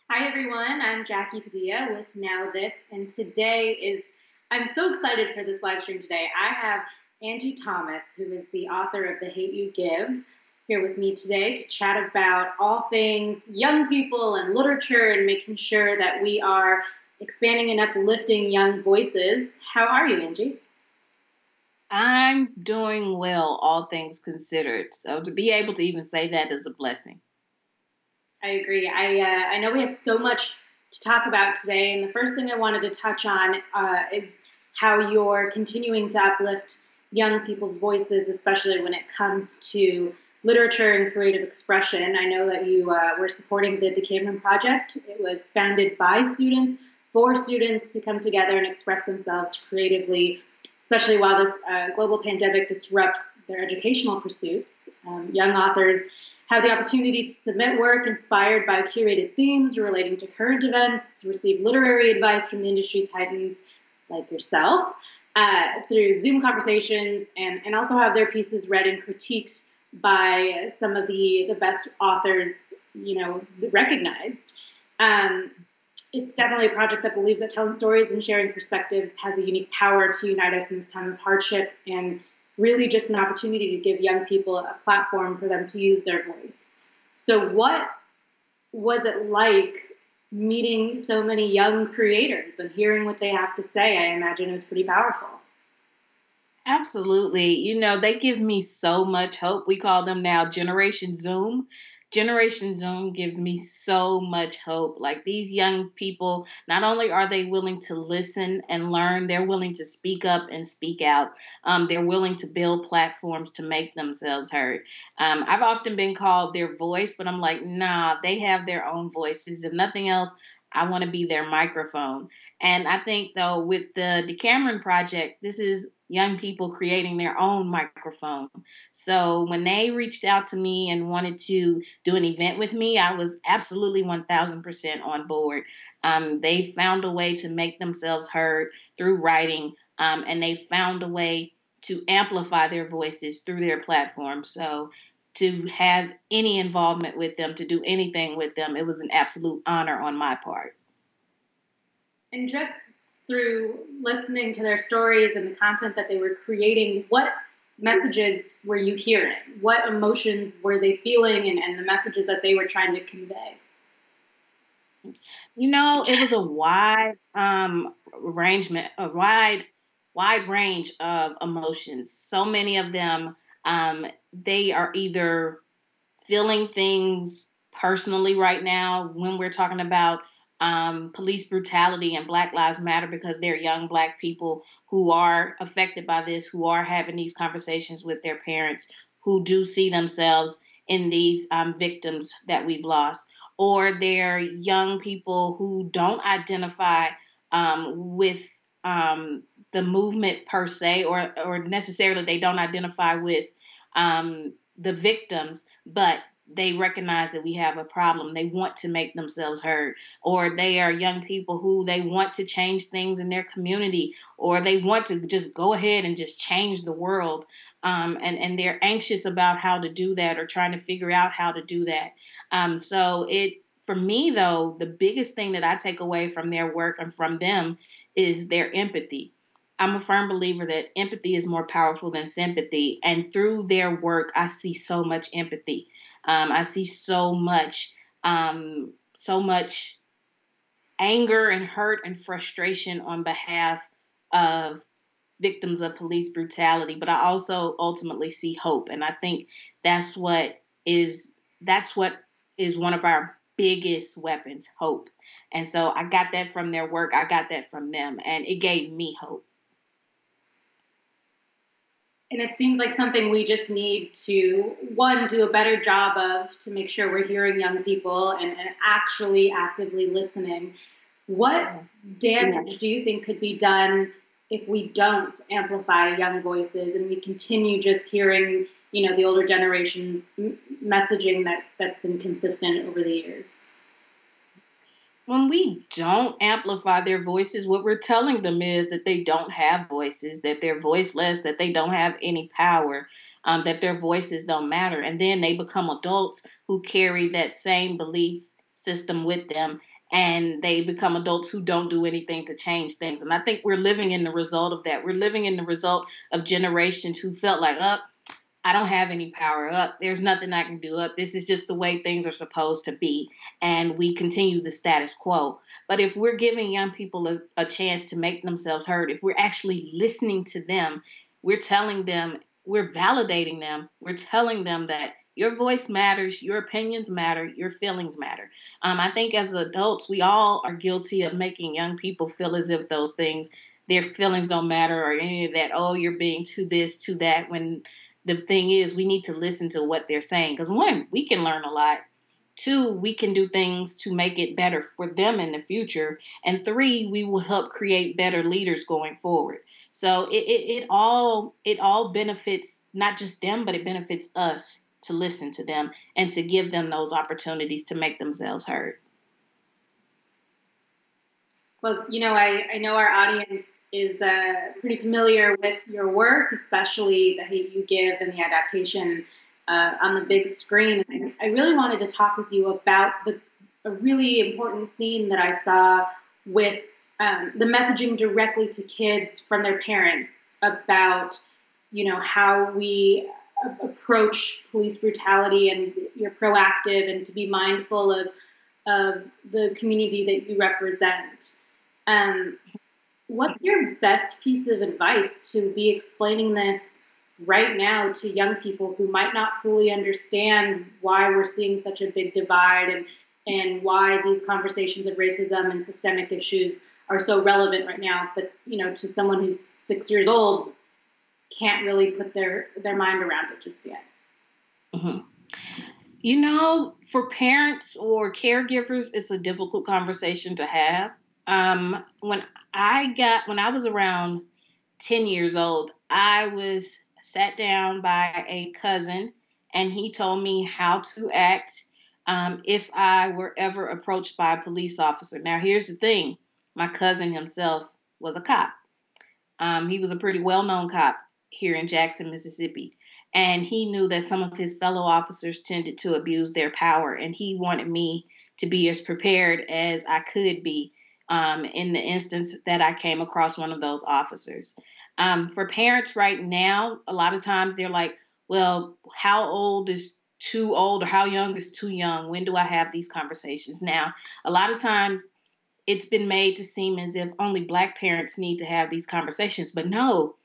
Hi, everyone. I'm Jackie Padilla with NowThis, and I'm so excited for this live stream today. I have Angie Thomas, who is the author of The Hate You Give, here with me today to chat about all things young people and literature and making sure that we are expanding and uplifting young voices. How are you, Angie? I'm doing well, all things considered. So to be able to even say that is a blessing. I agree. I know we have so much to talk about today, and the first thing I wanted to touch on is how you're continuing to uplift young people's voices, especially when it comes to literature and creative expression. I know that you were supporting the Decameron Project. It was founded by students for students to come together and express themselves creatively, especially while this global pandemic disrupts their educational pursuits. Young authors have the opportunity to submit work inspired by curated themes relating to current events, receive literary advice from industry titans like yourself through Zoom conversations, and also have their pieces read and critiqued by some of the best authors, recognized. Um, it's definitely a project that believes that telling stories and sharing perspectives has a unique power to unite us in this time of hardship, and really just an opportunity to give young people a platform for them to use their voice. So, what was it like meeting so many young creators and hearing what they have to say? I imagine it was pretty powerful. Absolutely. They give me so much hope. We call them now Generation Zoom. Generation Zoom gives me so much hope. Like these young people, not only are they willing to listen and learn, they're willing to speak up and speak out. They're willing to build platforms to make themselves heard. I've often been called their voice, but I'm like, nah, they have their own voices. If nothing else, I want to be their microphone. And I think, though, with the Decameron Project, this is young people creating their own microphone. So when they reached out to me and wanted to do an event with me, I was absolutely 1000% on board. They found a way to make themselves heard through writing, and they found a way to amplify their voices through their platform. So to have any involvement with them, to do anything with them, it was an absolute honor on my part. And just through listening to their stories and the content that they were creating, what messages were you hearing? What emotions were they feeling, and the messages that they were trying to convey? It was a wide arrangement, wide range of emotions. So many of them, they are either feeling things personally right now when we're talking about police brutality and Black Lives Matter because they're young Black people who are affected by this, who are having these conversations with their parents, who do see themselves in these victims that we've lost. Or they're young people who don't identify with the movement per se, or necessarily they don't identify with the victims, but they recognize that we have a problem. They want to make themselves heard, or they are young people who they want to change things in their community, or they want to just go ahead and just change the world. And they're anxious about how to do that or trying to figure out how to do that. For me though, the biggest thing that I take away from their work and from them is their empathy. I'm a firm believer that empathy is more powerful than sympathy. And through their work, I see so much empathy. I see so much anger and hurt and frustration on behalf of victims of police brutality. But I also ultimately see hope, and I think that's what is that's what is one of our biggest weapons, hope. And so I got that from their work. I got that from them, and it gave me hope. And it seems like something we just need to, one, do a better job of to make sure we're hearing young people and actually actively listening. What damage do you think could be done if we don't amplify young voices and we continue just hearing, the older generation messaging that's been consistent over the years? When we don't amplify their voices, what we're telling them is that they don't have voices, that they're voiceless, that they don't have any power, that their voices don't matter. And then they become adults who carry that same belief system with them, and they become adults who don't do anything to change things. And I think we're living in the result of that. We're living in the result of generations who felt like, I don't have any power up. There's nothing I can do up. This is just the way things are supposed to be. And we continue the status quo. But if we're giving young people a chance to make themselves heard, if we're actually listening to them, we're telling them, we're validating them, we're telling them that your voice matters, your opinions matter, your feelings matter. I think as adults, we all are guilty of making young people feel as if those things, their feelings don't matter or any of that. Oh, you're being too this, too that, when the thing is, we need to listen to what they're saying. Because one, we can learn a lot. Two, we can do things to make it better for them in the future. And three, we will help create better leaders going forward. So it all benefits not just them, but it benefits us to listen to them and to give them those opportunities to make themselves heard. Well, I know our audience is pretty familiar with your work, especially The Hate U Give and the adaptation on the big screen. I really wanted to talk with you about a really important scene that I saw with the messaging directly to kids from their parents about, how we approach police brutality, and you're proactive and to be mindful of the community that you represent. What's your best piece of advice to be explaining this right now to young people who might not fully understand why we're seeing such a big divide, and why these conversations of racism and systemic issues are so relevant right now, but to someone who's 6 years old can't really put their mind around it just yet? Mm-hmm. For parents or caregivers, it's a difficult conversation to have. When I was around 10 years old, I was sat down by a cousin, and he told me how to act if I were ever approached by a police officer. Now, here's the thing. My cousin himself was a cop. He was a pretty well-known cop here in Jackson, Mississippi. And he knew that some of his fellow officers tended to abuse their power. And he wanted me to be as prepared as I could be in the instance that I came across one of those officers. For parents right now, a lot of times they're like, well, how old is too old, or how young is too young? When do I have these conversations? Now, a lot of times it's been made to seem as if only Black parents need to have these conversations. But no,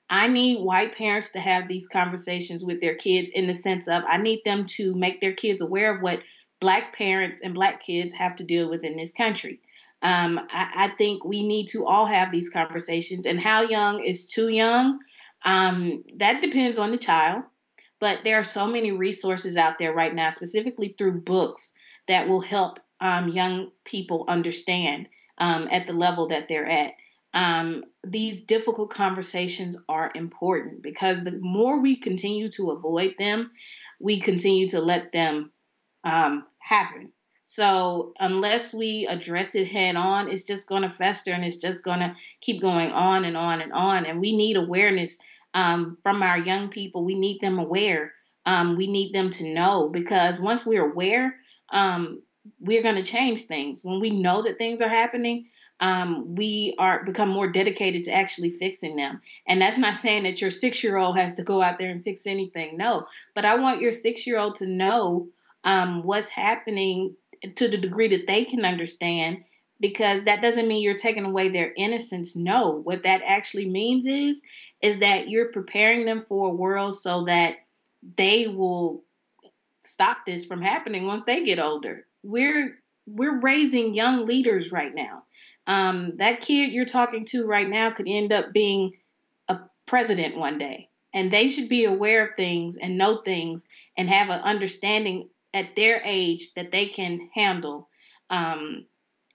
I need white parents to have these conversations with their kids, in the sense of I need them to make their kids aware of what Black parents and Black kids have to deal with in this country. I think we need to all have these conversations. And how young is too young? That depends on the child. But there are so many resources out there right now, specifically through books, that will help young people understand at the level that they're at. These difficult conversations are important, because the more we continue to avoid them, we continue to let them happen. So unless we address it head on, it's just going to fester, and it's just going to keep going on and on and on. And we need awareness from our young people. We need them aware. We need them to know, because once we're aware, we're going to change things. When we know that things are happening, we are become more dedicated to actually fixing them. And that's not saying that your 6-year-old has to go out there and fix anything. No, but I want your 6-year-old to know what's happening to the degree that they can understand, because that doesn't mean you're taking away their innocence. No, what that actually means is that you're preparing them for a world so that they will stop this from happening once they get older. We're raising young leaders right now. That kid you're talking to right now could end up being a president one day, and they should be aware of things and know things and have an understanding at their age that they can handle,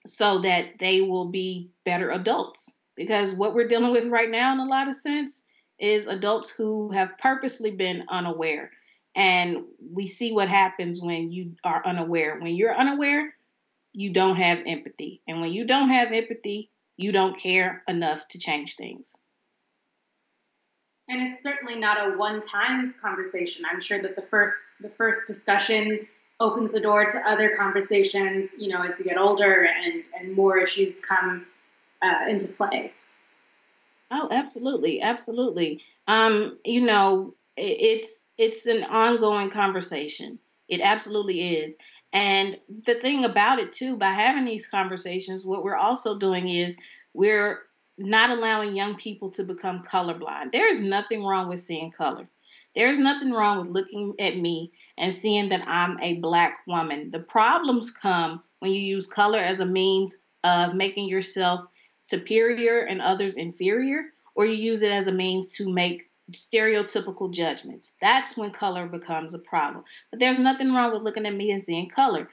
so that they will be better adults. Because what we're dealing with right now, in a lot of sense, is adults who have purposely been unaware. And we see what happens when you are unaware. When you're unaware, you don't have empathy. And when you don't have empathy, you don't care enough to change things. And it's certainly not a one-time conversation. I'm sure that the first discussion opens the door to other conversations, as you get older and more issues come into play. Oh, absolutely, absolutely. It's an ongoing conversation. It absolutely is. And the thing about it too, by having these conversations, what we're also doing is we're not allowing young people to become colorblind. There is nothing wrong with seeing color. There's nothing wrong with looking at me and seeing that I'm a black woman. The problems come when you use color as a means of making yourself superior and others inferior, or you use it as a means to make stereotypical judgments. That's when color becomes a problem. But there's nothing wrong with looking at me and seeing color.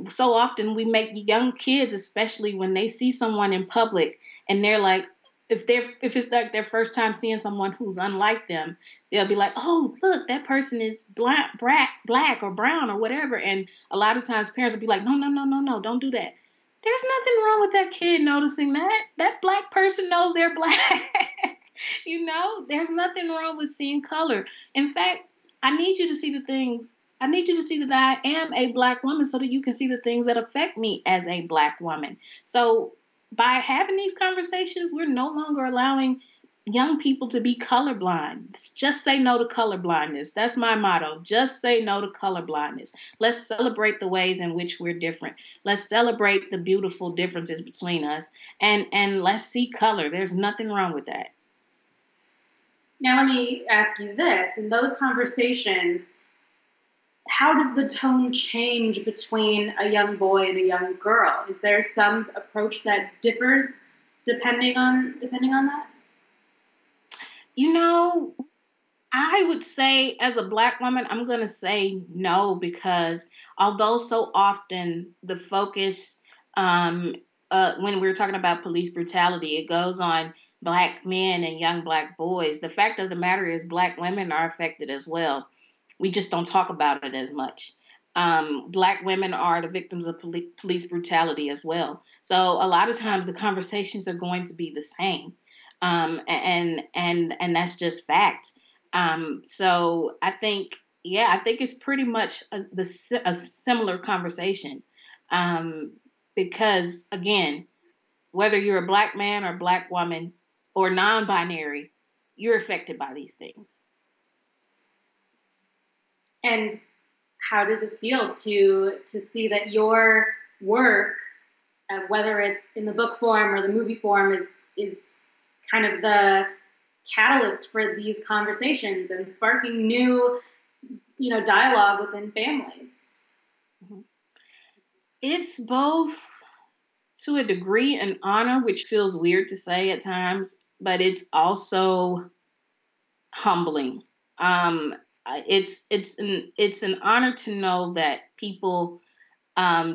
So often we make young kids, especially when they see someone in public and they're like, if it's like their first time seeing someone who's unlike them, they'll be like, oh, look, that person is black or brown or whatever. And a lot of times parents will be like, no, no, no, no, no, don't do that. There's nothing wrong with that kid noticing that. That black person knows they're black. There's nothing wrong with seeing color. In fact, I need you to see the things. I need you to see that I am a black woman so that you can see the things that affect me as a black woman. So by having these conversations, we're no longer allowing young people to be colorblind. Just say no to colorblindness. That's my motto. Just say no to colorblindness. Let's celebrate the ways in which we're different. Let's celebrate the beautiful differences between us, and let's see color. There's nothing wrong with that. Now, let me ask you this. In those conversations, how does the tone change between a young boy and a young girl? Is there some approach that differs depending on that? I would say, as a black woman, I'm going to say no, because although so often the focus, when we're talking about police brutality, it goes on black men and young black boys. The fact of the matter is black women are affected as well. We just don't talk about it as much. Black women are the victims of police brutality as well. So a lot of times the conversations are going to be the same. And that's just fact. So I think it's pretty much a similar conversation. Because again, whether you're a black man or black woman or non-binary, you're affected by these things. And how does it feel to see that your work, whether it's in the book form or the movie form, is kind of the catalyst for these conversations and sparking new, dialogue within families? Mm-hmm. It's both, to a degree, an honor, which feels weird to say at times, but it's also humbling. It's an honor to know that people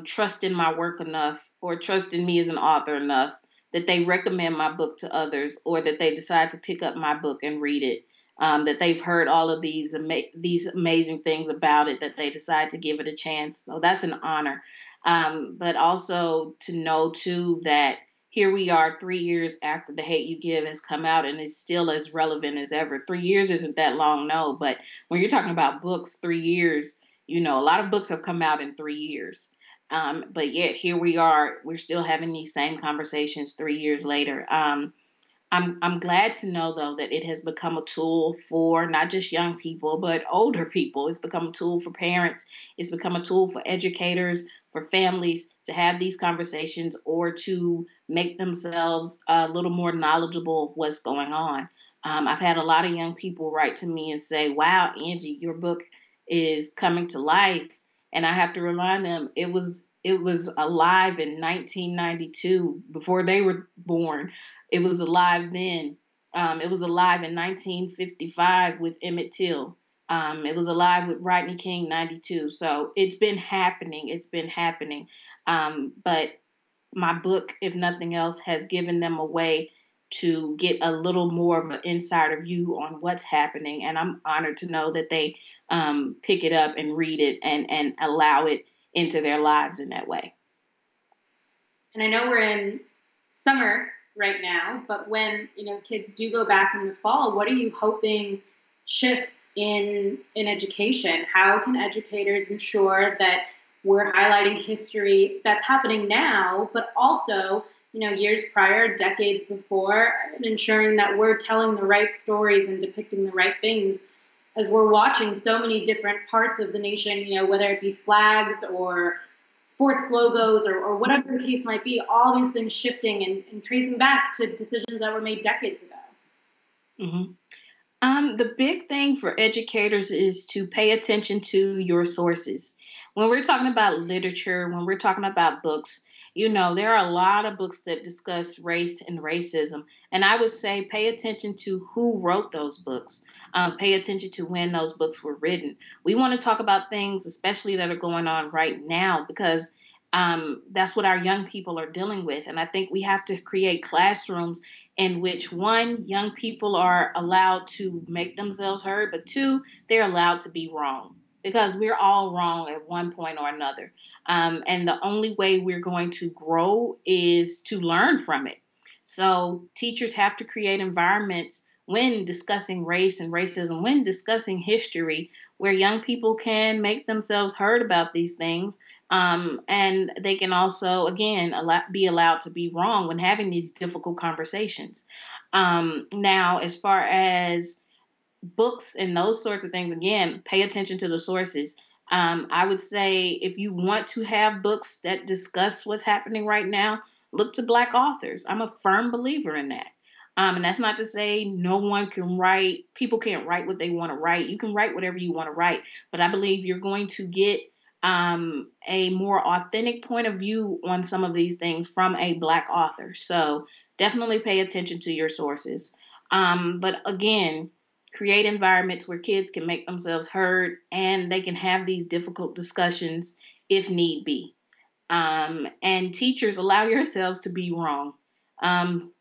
trust in my work enough, or trust in me as an author enough, that they recommend my book to others, or that they decide to pick up my book and read it. That they've heard all of these amazing things about it, that they decide to give it a chance. So that's an honor. But also to know too that here we are 3 years after The Hate U Give has come out, and it's still as relevant as ever. 3 years isn't that long, no, but when you're talking about books, 3 years, a lot of books have come out in 3 years. But yet here we are, we're still having these same conversations 3 years later. I'm glad to know though that it has become a tool for not just young people, but older people. It's become a tool for parents. It's become a tool for educators, for families to have these conversations, or to make themselves a little more knowledgeable of what's going on. I've had a lot of young people write to me and say, wow, Angie, your book is coming to life. And I have to remind them it was alive in 1992, before they were born. It was alive then. It was alive in 1955 with Emmett Till. It was alive with Rodney King, 92. So it's been happening. It's been happening. But my book, if nothing else, has given them a way to get a little more of an insider view on what's happening. And I'm honored to know that they pick it up and read it and allow it into their lives in that way. And I know we're in summer right now, but when kids do go back in the fall, what are you hoping shifts in education? How can educators ensure that we're highlighting history that's happening now, but also, years prior, decades before, and ensuring that we're telling the right stories and depicting the right things as we're watching so many different parts of the nation, whether it be flags or sports logos or whatever the case might be, all these things shifting and tracing back to decisions that were made decades ago. Mm-hmm. The big thing for educators is to pay attention to your sources. When we're talking about literature, when we're talking about books, there are a lot of books that discuss race and racism. And I would say pay attention to who wrote those books. Pay attention to when those books were written. We want to talk about things, especially that are going on right now, because that's what our young people are dealing with. And I think we have to create classrooms in which, one, young people are allowed to make themselves heard, but two, they're allowed to be wrong, because we're all wrong at one point or another. And the only way we're going to grow is to learn from it. So teachers have to create environments when discussing race and racism, when discussing history, where young people can make themselves heard about these things. And they can also, again, be allowed to be wrong when having these difficult conversations. Now, as far as books and those sorts of things, again, pay attention to the sources. I would say if you want to have books that discuss what's happening right now, look to Black authors. I'm a firm believer in that. And that's not to say no one can write, people can't write what they want to write. You can write whatever you want to write. But I believe you're going to get a more authentic point of view on some of these things from a Black author. So definitely pay attention to your sources. But again, create environments where kids can make themselves heard and they can have these difficult discussions if need be. And teachers, allow yourselves to be wrong. Some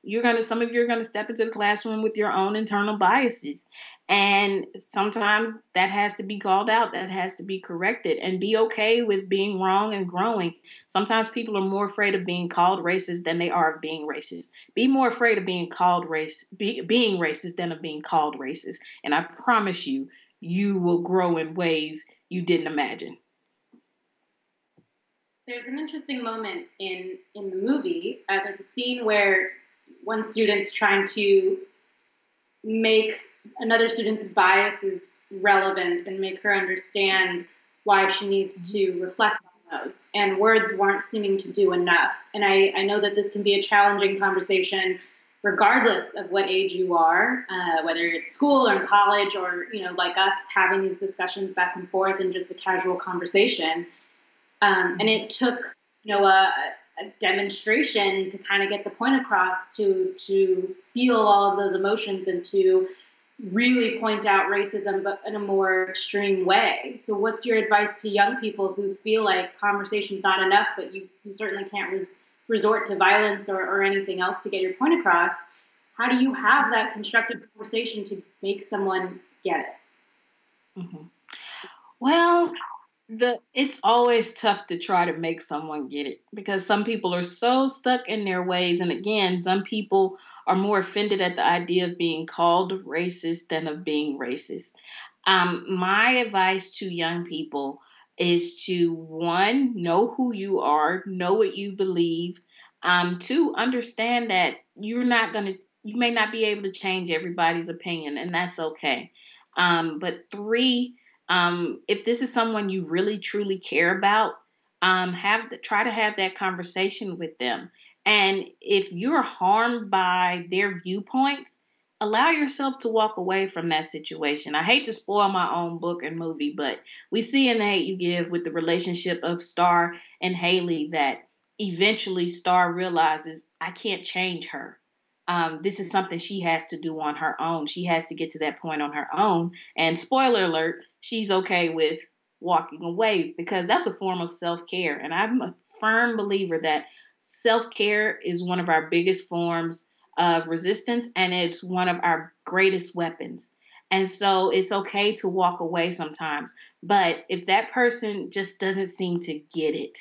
of you are gonna step into the classroom with your own internal biases, and sometimes that has to be called out, that has to be corrected, and be okay with being wrong and growing. Sometimes people are more afraid of being called racist than they are of being racist. Be more afraid of being called being racist than of being called racist, and I promise you, you will grow in ways you didn't imagine. There's an interesting moment in the movie. There's a scene where one student's trying to make another student's biases relevant and make her understand why she needs to reflect on those. And words weren't seeming to do enough. And I know that this can be a challenging conversation regardless of what age you are, whether it's school or in college or, like us having these discussions back and forth in just a casual conversation. And it took, a demonstration to kind of get the point across, to feel all of those emotions and to really point out racism, but in a more extreme way. So what's your advice to young people who feel like conversation's not enough, but you certainly can't resort to violence or anything else to get your point across? How do you have that constructive conversation to make someone get it? Mm-hmm. Well, it's always tough to try to make someone get it, because some people are so stuck in their ways. And again, some people are more offended at the idea of being called racist than of being racist. My advice to young people is to, one, know who you are, know what you believe. Two, understand that you may not be able to change everybody's opinion, and that's okay. But three, if this is someone you really truly care about, try to have that conversation with them. And if you're harmed by their viewpoints, allow yourself to walk away from that situation. I hate to spoil my own book and movie, but we see in The Hate U Give with the relationship of Star and Haley that eventually Star realizes, I can't change her. This is something she has to do on her own. She has to get to that point on her own. And spoiler alert, she's okay with walking away, because that's a form of self-care. And I'm a firm believer that self-care is one of our biggest forms of resistance, and it's one of our greatest weapons. And so it's okay to walk away sometimes. But if that person just doesn't seem to get it,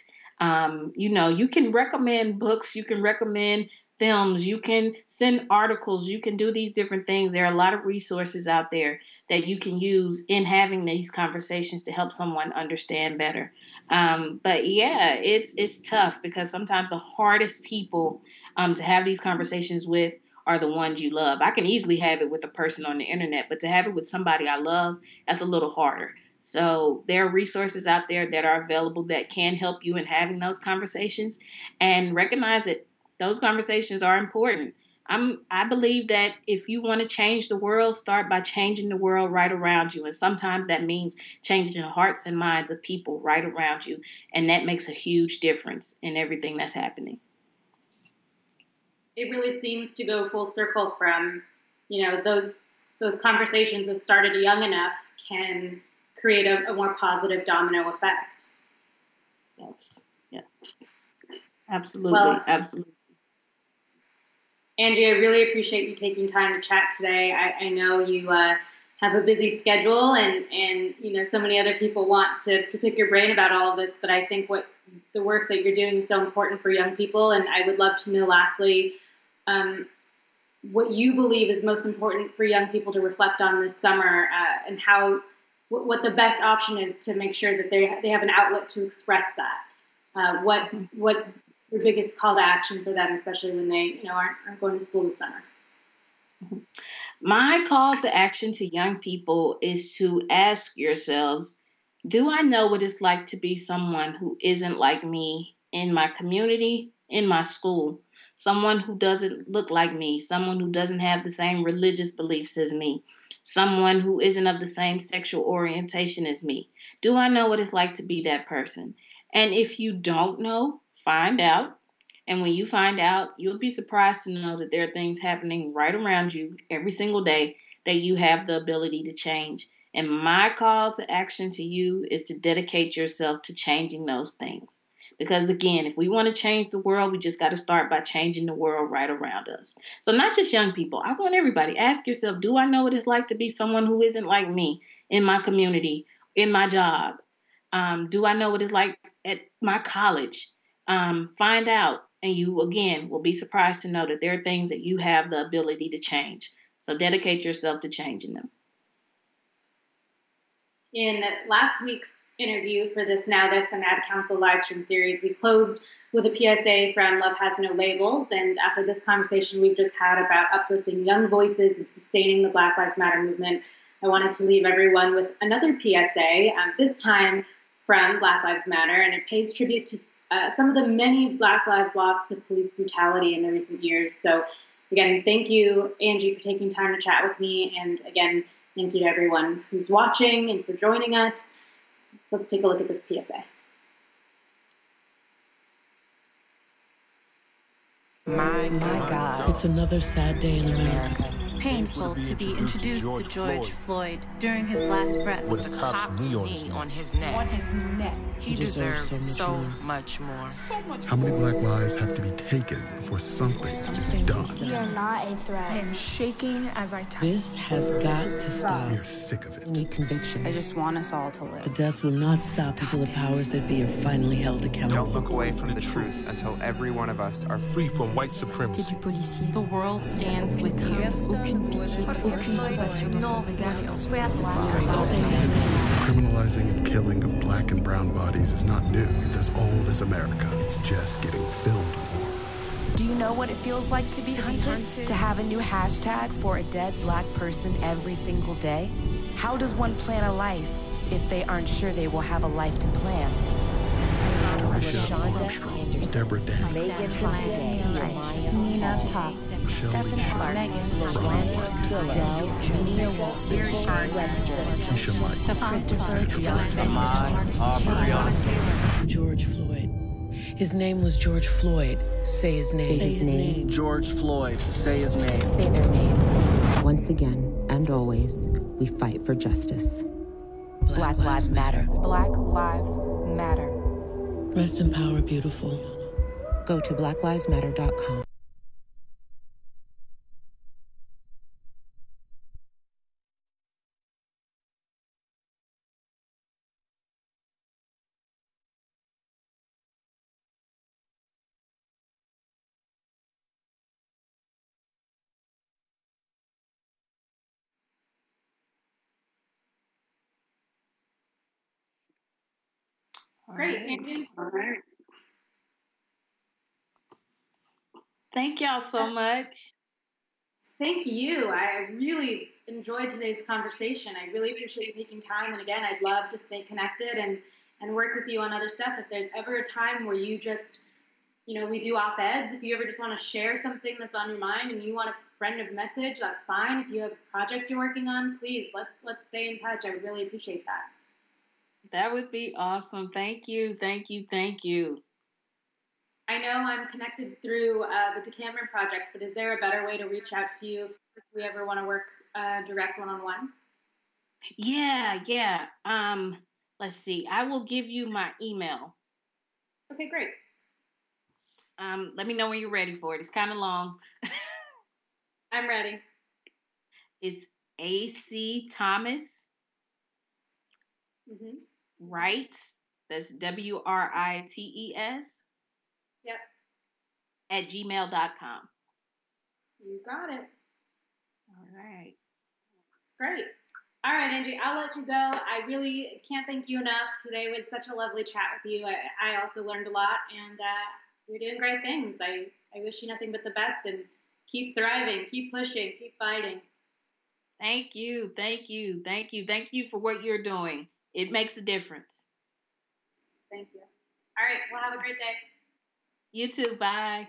you can recommend books, you can recommend films, you can send articles, you can do these different things. There are a lot of resources out there that you can use in having these conversations to help someone understand better. But yeah, it's tough because sometimes the hardest people to have these conversations with are the ones you love. I can easily have it with a person on the internet, but to have it with somebody I love, that's a little harder. So there are resources out there that are available that can help you in having those conversations, and recognize that those conversations are important. I believe that if you want to change the world, start by changing the world right around you. And sometimes that means changing the hearts and minds of people right around you. And that makes a huge difference in everything that's happening. It really seems to go full circle from, those conversations that started young enough can create a more positive domino effect. Yes. Yes. Absolutely. Well, absolutely. Angie, I really appreciate you taking time to chat today. I know you have a busy schedule, and so many other people want to pick your brain about all of this. But I think what the work that you're doing is so important for young people, and I would love to know, lastly, what you believe is most important for young people to reflect on this summer, and what the best option is to make sure that they have an outlet to express that. What your biggest call to action for them, especially when they aren't going to school this summer? My call to action to young people is to ask yourselves, do I know what it's like to be someone who isn't like me in my community, in my school? Someone who doesn't look like me, someone who doesn't have the same religious beliefs as me, someone who isn't of the same sexual orientation as me. Do I know what it's like to be that person? And if you don't know, find out. And when you find out, you'll be surprised to know that there are things happening right around you every single day that you have the ability to change. And my call to action to you is to dedicate yourself to changing those things. Because again, if we want to change the world, we just got to start by changing the world right around us. So not just young people. I want everybody. Ask yourself, do I know what it's like to be someone who isn't like me in my community, in my job? Do I know what it's like at my college? Find out. And you, again, will be surprised to know that there are things that you have the ability to change. So dedicate yourself to changing them. In last week's interview for this Now This and Ad Council live stream series, we closed with a PSA from Love Has No Labels. And after this conversation we've just had about uplifting young voices and sustaining the Black Lives Matter movement, I wanted to leave everyone with another PSA, this time from Black Lives Matter, and it pays tribute to some of the many Black lives lost to police brutality in the recent years. So again, thank you, Angie, for taking time to chat with me. And again, thank you to everyone who's watching and for joining us. Let's take a look at this PSA. My God. It's another sad day in America. Painful to be introduced to George Floyd during his last breath with a cop's knee on his neck. He deserved so much more. How many black lives have to be taken before something is done? We are not a threat. I am shaking as I type. This has got to stop. We are sick of it. We need conviction. I just want us all to live. The death will not stop until the powers that be are finally held accountable. Don't look away from the truth until every one of us are free from white supremacy. The world stands with you. Criminalizing and killing of black and brown bodies is not new. It's as old as America. It's just getting filmed more. Do you know what it feels like to be hunted? To have a new hashtag for a dead black person every single day? How does one plan a life if they aren't sure they will have a life to plan? Deborah Dan, Nina Pop, Stephen Clark, Nia Wilson, Keisha Mike, Christopher George Floyd. His name was George Floyd. Say his name. Say his name. George Floyd. Say his name. Say their names. Once again and always, we fight for justice. Black Lives Matter. Black Lives Matter. Rest in power, beautiful. Go to blacklivesmatter.com. Great, Angie. All right. Thank y'all so much. Thank you. I really enjoyed today's conversation. I really appreciate you taking time. And again, I'd love to stay connected and work with you on other stuff. If there's ever a time where you just, we do op-eds. If you ever just want to share something that's on your mind and you want to spread a message, that's fine. If you have a project you're working on, please, let's stay in touch. I would really appreciate that. That would be awesome. Thank you. Thank you. Thank you. I know I'm connected through the Decameron Project, but is there a better way to reach out to you if we ever want to work direct one-on-one? Yeah. Let's see. I will give you my email. Okay, great. Let me know when you're ready for it. It's kind of long. I'm ready. It's AC Thomas. Mm-hmm. Writes. That's WRITES. Yep. At gmail.com. You got it. All right. Great. All right, Angie, I'll let you go. I really can't thank you enough. Today was such a lovely chat with you. I also learned a lot, and you're doing great things. I wish you nothing but the best, and keep thriving, keep pushing, keep fighting. Thank you. Thank you. Thank you. Thank you for what you're doing. It makes a difference. Thank you. All right. Well, have a great day. You too. Bye.